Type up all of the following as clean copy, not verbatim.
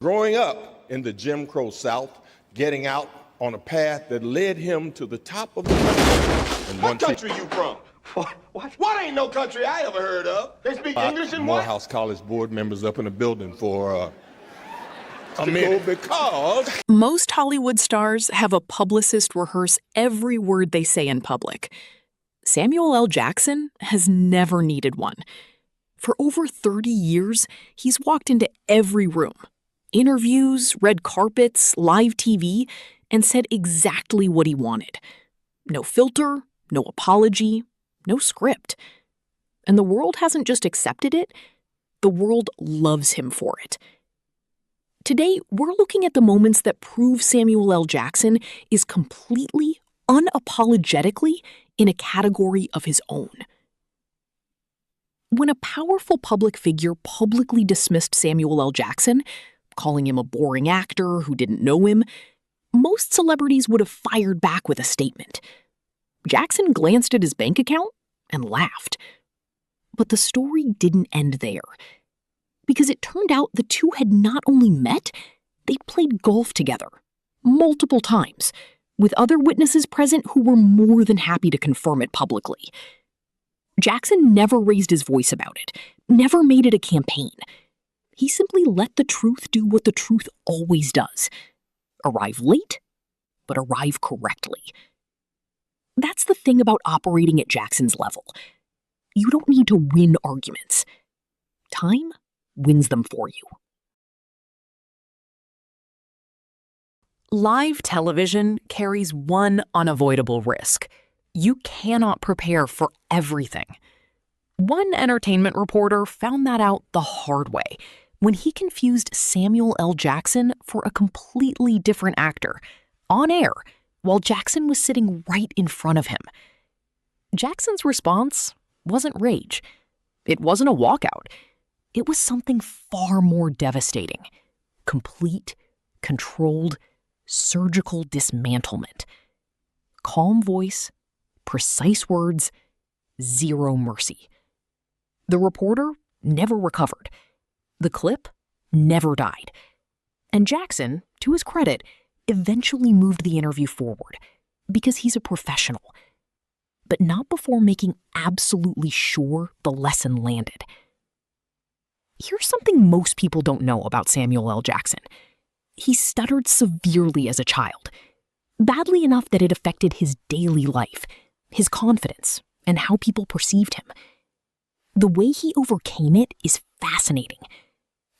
Growing up in the Jim Crow South, getting out on a path that led him to the top of the country. What country you from? What ain't no country I ever heard of? They speak English and what? Morehouse College board members up in the building for a minute. Because most Hollywood stars have a publicist rehearse every word they say in public. Samuel L. Jackson has never needed one. For over 30 years, he's walked into every room, interviews, red carpets, live TV, and said exactly what he wanted. No filter, no apology, no script. And the world hasn't just accepted it, the world loves him for it. Today, we're looking at the moments that prove Samuel L. Jackson is completely, unapologetically in a category of his own. When a powerful public figure publicly dismissed Samuel L. Jackson, calling him a boring actor who didn't know him, most celebrities would have fired back with a statement. Jackson glanced at his bank account and laughed. But the story didn't end there. Because it turned out the two had not only met, they played golf together, multiple times, with other witnesses present who were more than happy to confirm it publicly. Jackson never raised his voice about it, never made it a campaign. He simply let the truth do what the truth always does. Arrive late, but arrive correctly. That's the thing about operating at Jackson's level. You don't need to win arguments. Time wins them for you. Live television carries one unavoidable risk. You cannot prepare for everything. One entertainment reporter found that out the hard way when he confused Samuel L. Jackson for a completely different actor, on air, while Jackson was sitting right in front of him. Jackson's response wasn't rage. It wasn't a walkout. It was something far more devastating. Complete, controlled, surgical dismantlement. Calm voice, precise words, zero mercy. The reporter never recovered. The clip never died. And Jackson, to his credit, eventually moved the interview forward because he's a professional. But not before making absolutely sure the lesson landed. Here's something most people don't know about Samuel L. Jackson. He stuttered severely as a child, badly enough that it affected his daily life, his confidence, and how people perceived him. The way he overcame it is fascinating.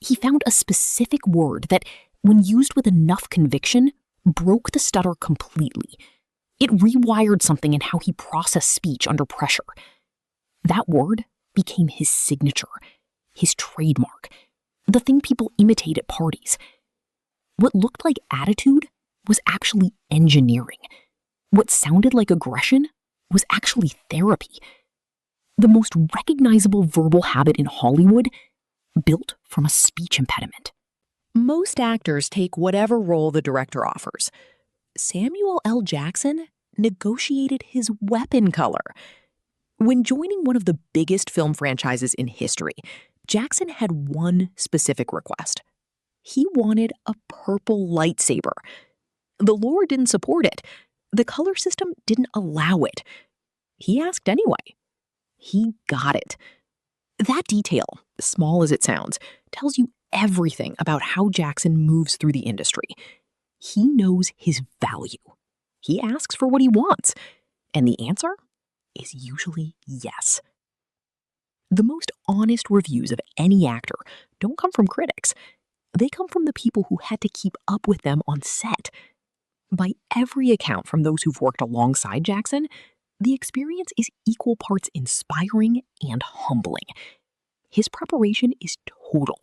He found a specific word that, when used with enough conviction, broke the stutter completely. It rewired something in how he processed speech under pressure. That word became his signature, his trademark, the thing people imitate at parties. What looked like attitude was actually engineering. What sounded like aggression was actually therapy. The most recognizable verbal habit in Hollywood, built from a speech impediment. Most actors take whatever role the director offers. Samuel L. Jackson negotiated his weapon color. When joining one of the biggest film franchises in history, Jackson had one specific request. He wanted a purple lightsaber. The lore didn't support it. The color system didn't allow it. He asked anyway. He got it. That detail, small as it sounds, tells you everything about how Jackson moves through the industry. He knows his value. He asks for what he wants, and the answer is usually yes. The most honest reviews of any actor don't come from critics. They come from the people who had to keep up with them on set. By every account from those who've worked alongside Jackson, the experience is equal parts inspiring and humbling. His preparation is total.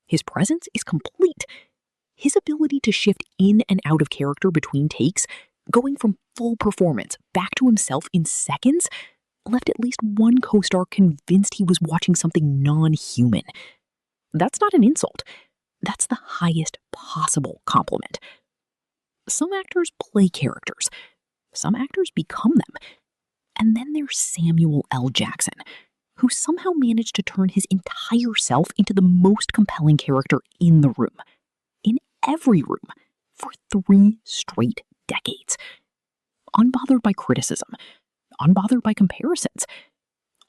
His presence is complete. His ability to shift in and out of character between takes, going from full performance back to himself in seconds, left at least one co-star convinced he was watching something non-human. That's not an insult. That's the highest possible compliment. Some actors play characters. Some actors become them. And then there's Samuel L. Jackson, who somehow managed to turn his entire self into the most compelling character in the room. every room for 3 straight decades. Unbothered by criticism, unbothered by comparisons,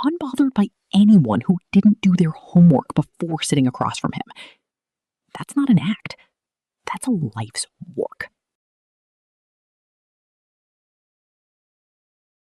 unbothered by anyone who didn't do their homework before sitting across from him. That's not an act. That's a life's work.